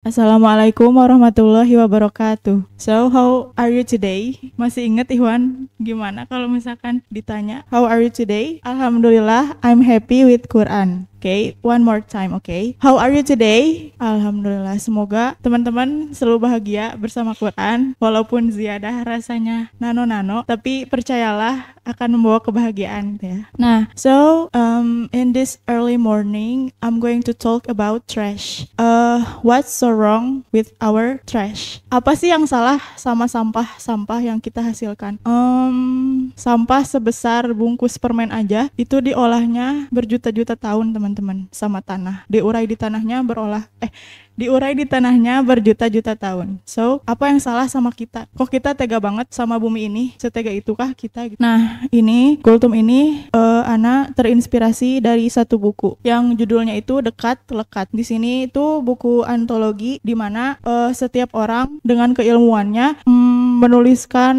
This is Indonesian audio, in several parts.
Assalamualaikum warahmatullahi wabarakatuh. So, how are you today? Masih inget Iwan? Gimana kalau misalkan ditanya, how are you today? Alhamdulillah, I'm happy with Quran. Okay, one more time, okay? How are you today? Alhamdulillah, semoga teman-teman selalu bahagia bersama Quran. Walaupun ziyadah rasanya nano-nano, tapi percayalah akan membawa kebahagiaan ya. Nah, so in this early morning, I'm going to talk about trash. What's so wrong with our trash? Apa sih yang salah sama sampah yang kita hasilkan? Sampah sebesar bungkus permen aja itu diolahnya berjuta-juta tahun teman-teman sama tanah. Diurai di tanahnya berjuta-juta tahun. So, apa yang salah sama kita? Kok kita tega banget sama bumi ini? Setega itukah kita? Nah, ini kultum ini Ana terinspirasi dari satu buku yang judulnya itu Dekat Lekat. Di sini itu buku antologi di mana setiap orang dengan keilmuannya menuliskan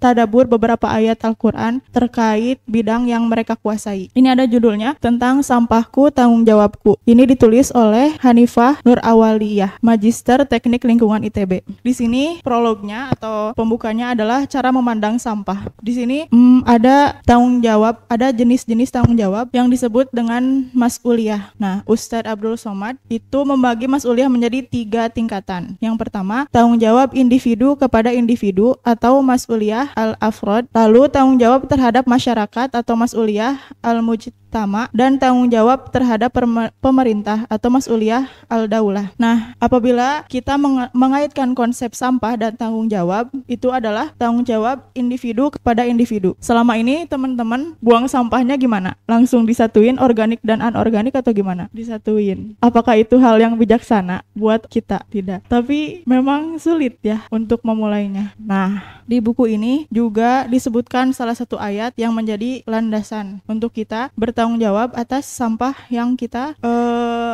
tadabur beberapa ayat Al-Quran terkait bidang yang mereka kuasai. Ini ada judulnya tentang Sampahku Tanggung Jawabku. Ini ditulis oleh Hanifah Nur Awaliyah, Magister Teknik Lingkungan ITB. Di sini prolognya atau pembukanya adalah cara memandang sampah. Di sini ada tanggung jawab, ada jenis-jenis tanggung jawab yang disebut dengan mas'uliyah. Nah, Ustadz Abdul Somad itu membagi mas'uliyah menjadi 3 tingkatan. Yang pertama, tanggung jawab individu kepada individu atau mas'uliyah al-afrod, lalu tanggung jawab terhadap masyarakat atau mas'uliyah al-mujtama, dan tanggung jawab terhadap pemerintah atau mas'uliyah al-daulah. Nah, apabila kita mengaitkan konsep sampah dan tanggung jawab, itu adalah tanggung jawab individu kepada individu. Selama ini teman-teman buang sampahnya gimana? Langsung disatuin organik dan anorganik atau gimana? Disatuin. Apakah itu hal yang bijaksana buat kita? Tidak. Tapi memang sulit ya untuk memulainya. Nah, di buku ini juga disebutkan salah satu ayat yang menjadi landasan untuk kita bertanggung jawab atas sampah yang kita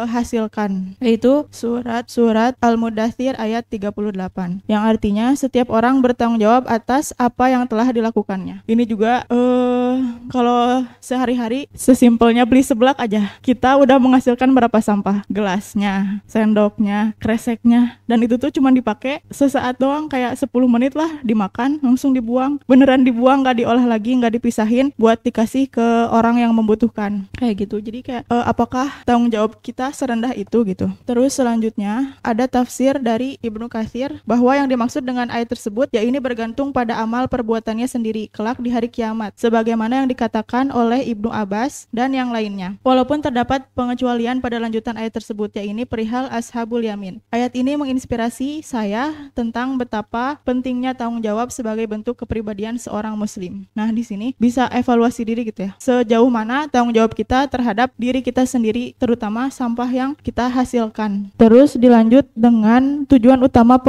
hasilkan, yaitu surat Al-Mudaththir ayat 38, yang artinya setiap orang bertanggung jawab atas apa yang telah dilakukannya. Ini juga kalau sehari-hari sesimpelnya beli seblak aja, kita udah menghasilkan berapa sampah? Gelasnya, sendoknya, kreseknya, dan itu tuh cuma dipakai sesaat doang, kayak 10 menit lah, dimakan, langsung dibuang. Beneran dibuang, gak diolah lagi, gak dipisahin buat dikasih ke orang yang membutuhkan. Kayak gitu. Jadi kayak apakah tanggung jawab kita serendah itu gitu. Terus selanjutnya ada tafsir dari Ibnu Katsir bahwa yang dimaksud dengan ayat tersebut ya ini bergantung pada amal perbuatannya sendiri kelak di hari kiamat, sebagaimana yang dikatakan oleh Ibnu Abbas dan yang lainnya. Walaupun terdapat pengecualian pada lanjutan ayat tersebut, ya ini perihal ashabul yamin. Ayat ini menginspirasi saya tentang betapa pentingnya tanggung jawab sebagai bentuk kepribadian seorang muslim. Nah, di sini bisa evaluasi diri gitu ya. Sejauh mana tanggung jawab kita terhadap diri kita sendiri, terutama sampah yang kita hasilkan. Terus dilanjut dengan tujuan utama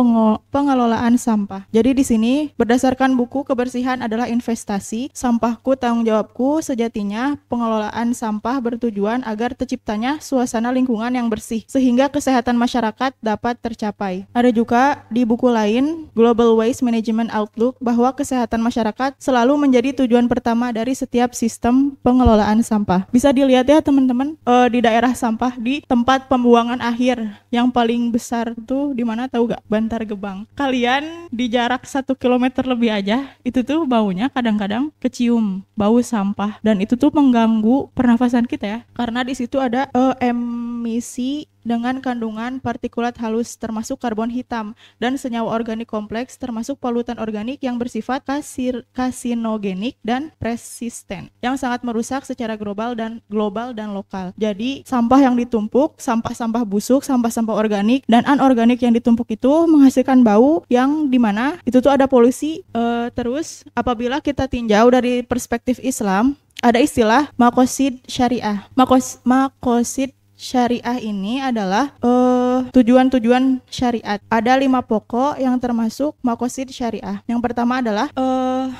pengelolaan sampah. Jadi di sini berdasarkan buku Kebersihan adalah Investasi, Sampahku Tanggung Jawabku, sejatinya pengelolaan sampah bertujuan agar terciptanya suasana lingkungan yang bersih sehingga kesehatan masyarakat dapat tercapai. Ada juga di buku lain Global Waste Management Outlook bahwa kesehatan masyarakat selalu menjadi tujuan pertama dari setiap sistem pengelolaan sampah. Bisa dilihat ya teman-teman, di daerah sampah, di tempat pembuangan akhir yang paling besar tuh di mana tahu gak? Bantar Gebang. Kalian di jarak 1 kilometer lebih aja itu tuh baunya kadang-kadang kecium bau sampah, dan itu tuh mengganggu pernafasan kita ya, karena di situ ada emisi dengan kandungan partikulat halus termasuk karbon hitam dan senyawa organik kompleks termasuk polutan organik yang bersifat karsinogenik dan persisten yang sangat merusak secara global dan lokal. Jadi sampah yang ditumpuk, sampah-sampah busuk, sampah-sampah organik dan anorganik yang ditumpuk itu menghasilkan bau yang dimana itu tuh ada polusi. Terus apabila kita tinjau dari perspektif Islam, ada istilah maqasid syariah. Maqasid syariah ini adalah tujuan-tujuan syariat. Ada 5 pokok yang termasuk maqasid syariah. Yang pertama adalah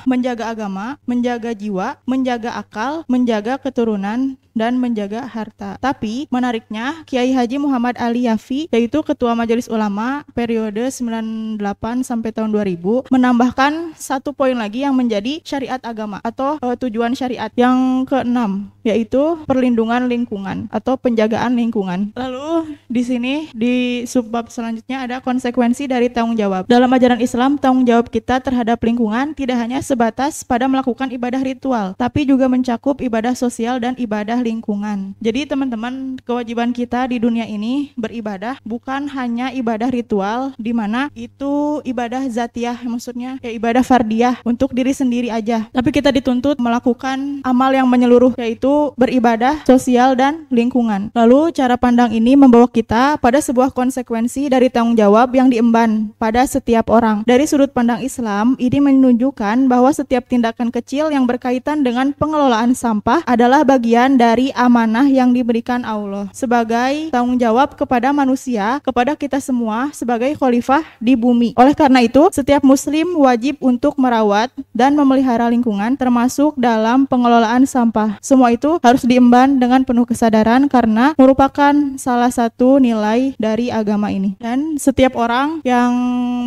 menjaga agama, menjaga jiwa, menjaga akal, menjaga keturunan, dan menjaga harta. Tapi menariknya Kiai Haji Muhammad Ali Yafi, yaitu Ketua Majelis Ulama periode 98 sampai tahun 2000, menambahkan 1 poin lagi yang menjadi syariat agama atau tujuan syariat. Yang ke-6 yaitu perlindungan lingkungan atau penjagaan lingkungan. Lalu di sini di subbab selanjutnya ada konsekuensi dari tanggung jawab. Dalam ajaran Islam, tanggung jawab kita terhadap lingkungan tidak hanya sebatas pada melakukan ibadah ritual, tapi juga mencakup ibadah sosial dan ibadah lingkungan. Jadi teman-teman, kewajiban kita di dunia ini beribadah bukan hanya ibadah ritual, di mana itu ibadah zatiah, maksudnya ya ibadah fardiyah untuk diri sendiri aja. Tapi kita dituntut melakukan amal yang menyeluruh, yaitu beribadah sosial dan lingkungan. Lalu cara pandang ini membawa kita pada sebuah konsekuensi dari tanggung jawab yang diemban pada setiap orang. Dari sudut pandang Islam, ini menunjukkan bahwa setiap tindakan kecil yang berkaitan dengan pengelolaan sampah adalah bagian dari amanah yang diberikan Allah sebagai tanggung jawab kepada manusia, kepada kita semua sebagai khalifah di bumi. Oleh karena itu, setiap muslim wajib untuk merawat dan memelihara lingkungan, termasuk dalam pengelolaan sampah. Semua itu harus diemban dengan penuh kesadaran karena merupakan salah satu nilai dari agama ini. Dan setiap orang yang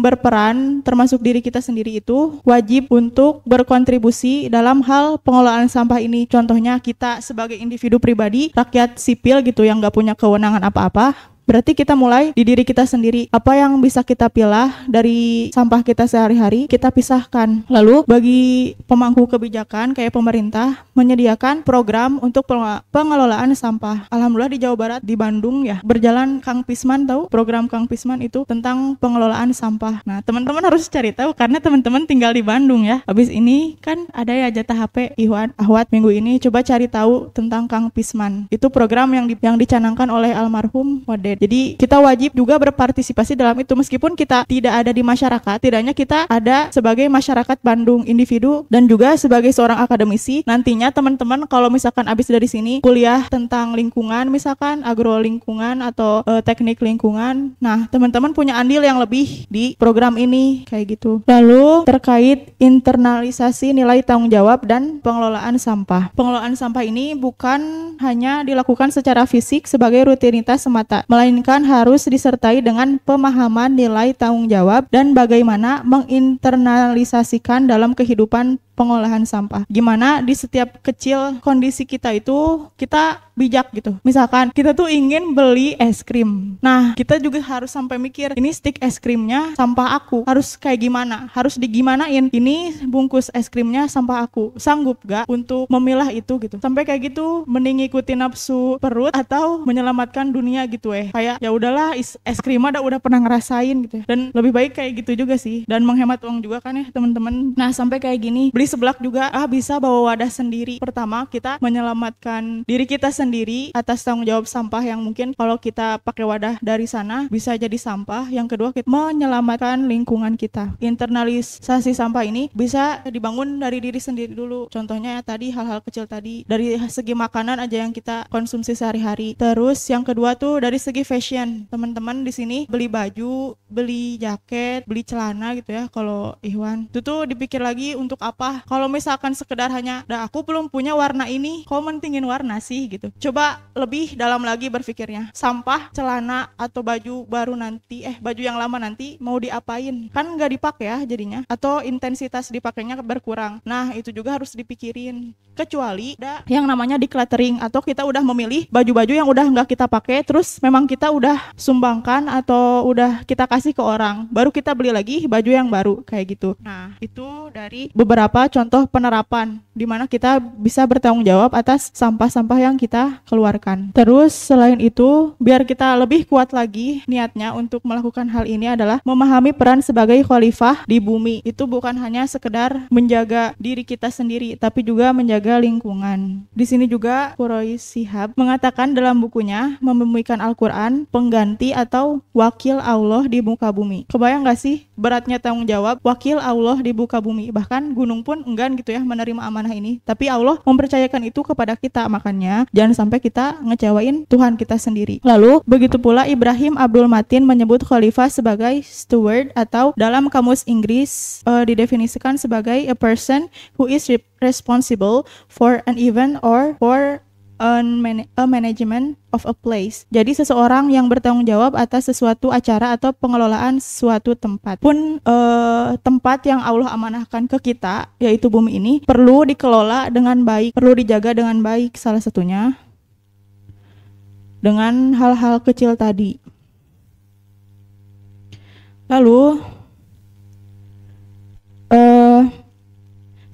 berperan, termasuk diri kita sendiri, itu wajib untuk berkontribusi dalam hal pengelolaan sampah ini. Contohnya kita sebagai individu pribadi, rakyat sipil gitu yang gak punya kewenangan apa-apa, berarti kita mulai di diri kita sendiri. Apa yang bisa kita pilah dari sampah kita sehari-hari, kita pisahkan. Lalu bagi pemangku kebijakan kayak pemerintah menyediakan program untuk pengelolaan sampah. Alhamdulillah di Jawa Barat, di Bandung ya, berjalan Kang Pisman, tahu program Kang Pisman itu tentang pengelolaan sampah. Nah, teman-teman harus cari tahu karena teman-teman tinggal di Bandung ya. Habis ini kan ada ya jatah HP Iwan Ahwat minggu ini, coba cari tahu tentang Kang Pisman. Itu program yang dicanangkan oleh almarhum Wadet. Jadi kita wajib juga berpartisipasi dalam itu, meskipun kita tidak ada di masyarakat, tidaknya kita ada sebagai masyarakat Bandung, individu, dan juga sebagai seorang akademisi. Nantinya teman-teman kalau misalkan abis dari sini kuliah tentang lingkungan, misalkan agro lingkungan atau teknik lingkungan, nah teman-teman punya andil yang lebih di program ini kayak gitu. Lalu terkait internalisasi nilai tanggung jawab dan pengelolaan sampah. Pengelolaan sampah ini bukan hanya dilakukan secara fisik sebagai rutinitas semata, melainkan harus disertai dengan pemahaman nilai tanggung jawab dan bagaimana menginternalisasikan dalam kehidupan pengolahan sampah. Gimana di setiap kecil kondisi kita itu kita bijak gitu. Misalkan kita tuh ingin beli es krim. Nah, kita juga harus sampai mikir, ini stick es krimnya sampah aku. Harus kayak gimana? Harus digimanain? Ini bungkus es krimnya sampah aku. Sanggup gak untuk memilah itu gitu? Sampai kayak gitu, mending ikutin nafsu perut atau menyelamatkan dunia gitu Kayak ya udahlah, es krim udah pernah ngerasain gitu. Dan lebih baik kayak gitu juga sih. Dan menghemat uang juga kan ya teman-teman. Nah, sampai kayak gini, beli seblak juga bisa bawa wadah sendiri. Pertama, kita menyelamatkan diri kita sendiri atas tanggung jawab sampah yang mungkin kalau kita pakai wadah dari sana bisa jadi sampah. Yang kedua, kita menyelamatkan lingkungan kita. Internalisasi sampah ini bisa dibangun dari diri sendiri dulu. Contohnya tadi hal-hal kecil tadi, dari segi makanan aja yang kita konsumsi sehari-hari. Terus yang kedua tuh dari segi fashion. Teman-teman di sini beli baju, beli jaket, beli celana gitu ya. Kalau Ikhwan itu tuh dipikir lagi untuk apa? Kalau misalkan sekedar hanya, aku belum punya warna ini, kok mentingin warna sih gitu. Coba lebih dalam lagi berpikirnya. Sampah, celana atau baju baru nanti, baju yang lama nanti mau diapain? Kan nggak dipakai ya jadinya. Atau intensitas dipakainya berkurang. Nah, itu juga harus dipikirin. Kecuali ada yang namanya decluttering, atau kita udah memilih baju-baju yang udah nggak kita pakai, terus memang kita udah sumbangkan atau udah kita kasih ke orang, baru kita beli lagi baju yang baru kayak gitu. Nah, itu dari beberapa contoh penerapan di mana kita bisa bertanggung jawab atas sampah-sampah yang kita keluarkan. Terus selain itu, biar kita lebih kuat lagi niatnya untuk melakukan hal ini adalah memahami peran sebagai khalifah di bumi. Itu bukan hanya sekedar menjaga diri kita sendiri, tapi juga menjaga lingkungan. Di sini juga Quraish Shihab mengatakan dalam bukunya Membumikan Al-Quran, pengganti atau wakil Allah di muka bumi. Kebayang gak sih beratnya tanggung jawab wakil Allah di muka bumi? Bahkan gunung pun enggan gitu ya menerima amanah ini, tapi Allah mempercayakan itu kepada kita. Makanya jangan sampai kita ngecewain Tuhan kita sendiri. Lalu begitu pula Ibrahim Abdul Matin menyebut khalifah sebagai steward, atau dalam kamus Inggris didefinisikan sebagai a person who is responsible for an event or for a management of a place. Jadi seseorang yang bertanggung jawab atas sesuatu acara atau pengelolaan suatu tempat. Pun tempat yang Allah amanahkan ke kita, yaitu bumi ini, perlu dikelola dengan baik, perlu dijaga dengan baik. Salah satunya dengan hal-hal kecil tadi. Lalu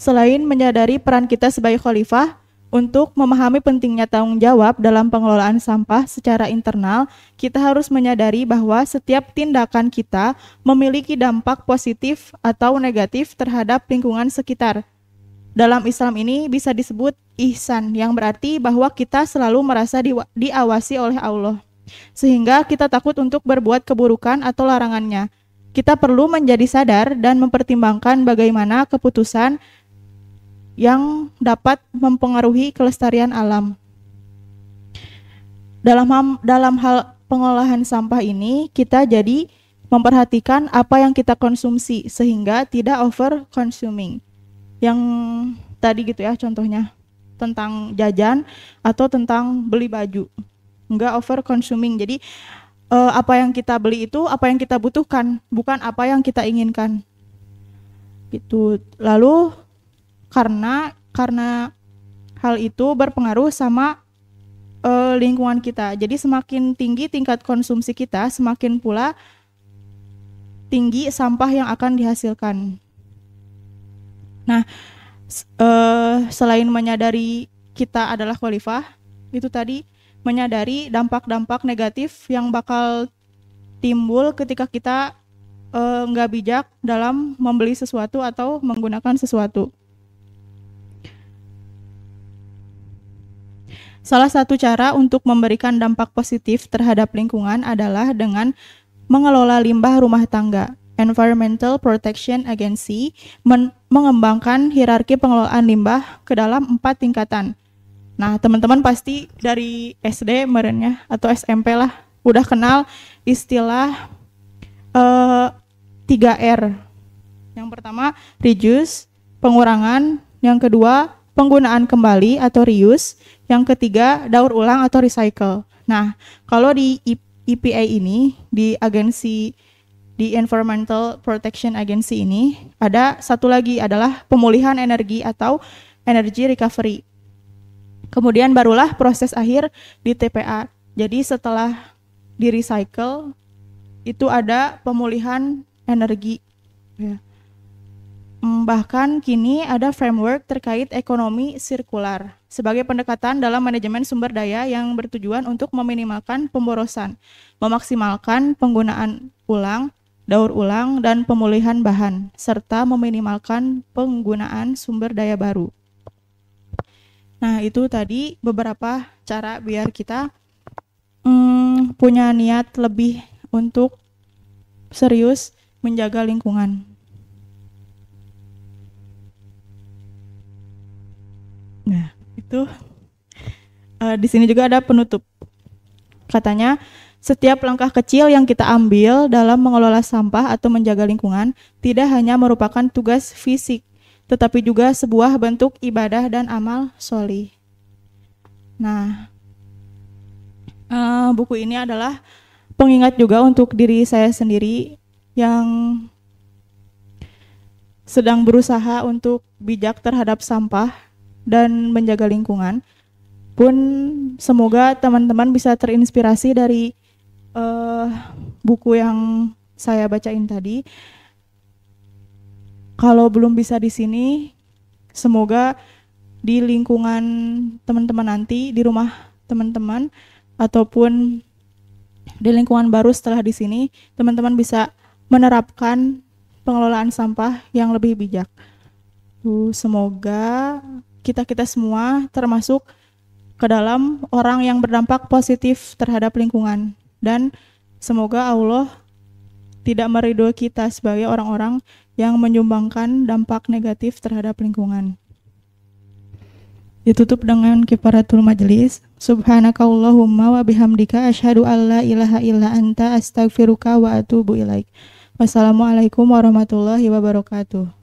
selain menyadari peran kita sebagai khalifah untuk memahami pentingnya tanggung jawab dalam pengelolaan sampah secara internal, kita harus menyadari bahwa setiap tindakan kita memiliki dampak positif atau negatif terhadap lingkungan sekitar. Dalam Islam ini bisa disebut ihsan, yang berarti bahwa kita selalu merasa diawasi oleh Allah, sehingga kita takut untuk berbuat keburukan atau larangannya. Kita perlu menjadi sadar dan mempertimbangkan bagaimana keputusan yang dapat mempengaruhi kelestarian alam. Dalam hal pengolahan sampah ini, kita jadi memperhatikan apa yang kita konsumsi sehingga tidak over consuming. Yang tadi gitu ya contohnya, tentang jajan atau tentang beli baju. Enggak over consuming. Jadi apa yang kita beli itu apa yang kita butuhkan, bukan apa yang kita inginkan. Gitu. Lalu karena hal itu berpengaruh sama lingkungan kita. Jadi semakin tinggi tingkat konsumsi kita, semakin pula tinggi sampah yang akan dihasilkan. Nah, selain menyadari kita adalah khalifah, itu tadi menyadari dampak-dampak negatif yang bakal timbul ketika kita nggak bijak dalam membeli sesuatu atau menggunakan sesuatu. Salah satu cara untuk memberikan dampak positif terhadap lingkungan adalah dengan mengelola limbah rumah tangga. Environmental Protection Agency mengembangkan hierarki pengelolaan limbah ke dalam 4 tingkatan. Nah, teman-teman pasti dari SD merenya atau SMP lah udah kenal istilah 3R. Yang pertama, reduce, pengurangan. Yang kedua, penggunaan kembali atau reuse. Yang ketiga, daur ulang atau recycle. Nah, kalau di EPA ini, di Environmental Protection Agency ini, ada satu lagi adalah pemulihan energi atau energy recovery. Kemudian barulah proses akhir di TPA. Jadi setelah di recycle, itu ada pemulihan energi. Ya. Bahkan kini ada framework terkait ekonomi sirkular sebagai pendekatan dalam manajemen sumber daya yang bertujuan untuk meminimalkan pemborosan, memaksimalkan penggunaan ulang, daur ulang, dan pemulihan bahan, serta meminimalkan penggunaan sumber daya baru. Nah, itu tadi beberapa cara biar kita punya niat lebih untuk serius menjaga lingkungan. Nah, itu di sini juga ada penutup. Katanya, setiap langkah kecil yang kita ambil dalam mengelola sampah atau menjaga lingkungan tidak hanya merupakan tugas fisik, tetapi juga sebuah bentuk ibadah dan amal sholih. Nah, buku ini adalah pengingat juga untuk diri saya sendiri yang sedang berusaha untuk bijak terhadap sampah dan menjaga lingkungan. Pun semoga teman-teman bisa terinspirasi dari buku yang saya bacain tadi. Kalau belum bisa di sini, semoga di lingkungan teman-teman nanti, di rumah teman-teman, ataupun di lingkungan baru setelah di sini, teman-teman bisa menerapkan pengelolaan sampah yang lebih bijak. Semoga kita semua termasuk ke dalam orang yang berdampak positif terhadap lingkungan, dan semoga Allah tidak meridhoi kita sebagai orang-orang yang menyumbangkan dampak negatif terhadap lingkungan. Ditutup dengan kifaratul majlis. Subhanakallahumma wa bihamdika asyhadu an la ilaha illa anta astaghfiruka wa atubu ilaik. Wassalamualaikum warahmatullahi wabarakatuh.